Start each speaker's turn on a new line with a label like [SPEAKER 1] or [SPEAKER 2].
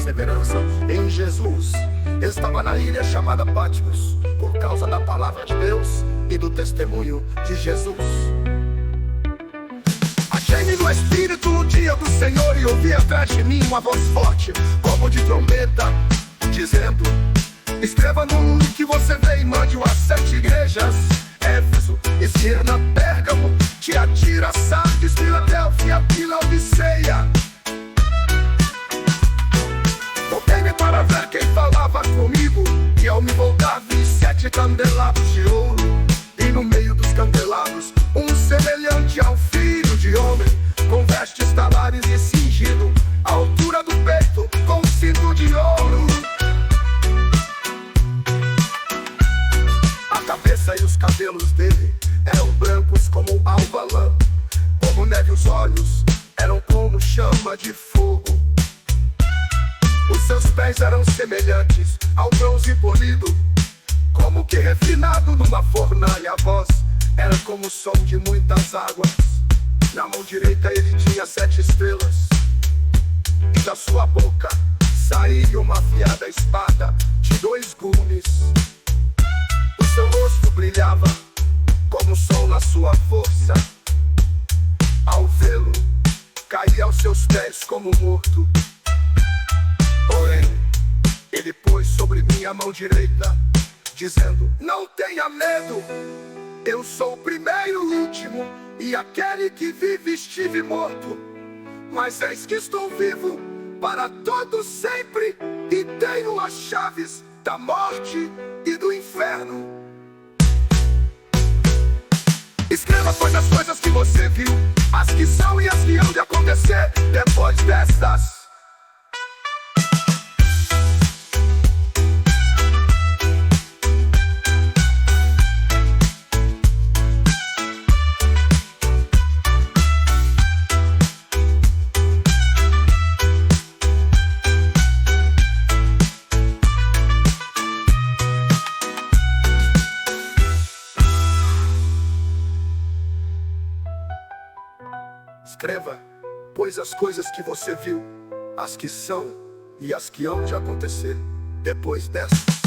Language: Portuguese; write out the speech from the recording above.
[SPEAKER 1] perseverança em Jesus. Estava na ilha chamada Patmos, por causa da palavra de Deus e do testemunho de Jesus. Achei-me no Espírito no dia do Senhor e ouvi atrás de mim uma voz forte, como de trombeta, dizendo: escreva no livro que você vê e mande-o às 7 igrejas: Éfeso, Esmirna, Pérgamo, Tiatira, Sardes, Filadélfia e Laodiceia. Voltei-me para ver quem falava comigo, e ao me voltar vi 7 candelabros de ouro, e no meio dos candelabros um semelhante ao Filho de Homem, com vestes talares e cingido à altura do peito com cinto de ouro. A cabeça e os cabelos dele eram brancos como alva lã, como neve os olhos eram como chama de fogo. Os seus pés eram semelhantes ao bronze polido, como que refinado numa fornalha. A voz era como o som de muitas águas. Na mão direita ele tinha 7 estrelas, e da sua boca saía uma afiada espada de 2 gumes. O seu rosto brilhava como o sol na sua força. Ao vê-lo, caí aos seus pés como morto. Porém, ele pôs sobre mim a mão direita, dizendo: não tenha medo, eu sou o primeiro e o último, e aquele que vive. Estive morto, mas eis que estou vivo para todo sempre, e tenho as chaves da morte e do inferno. Escreva, pois, as coisas que você viu, as que são e as que hão de acontecer depois destas. Escreva, pois, as coisas que você viu, as que são e as que hão de acontecer depois dessas.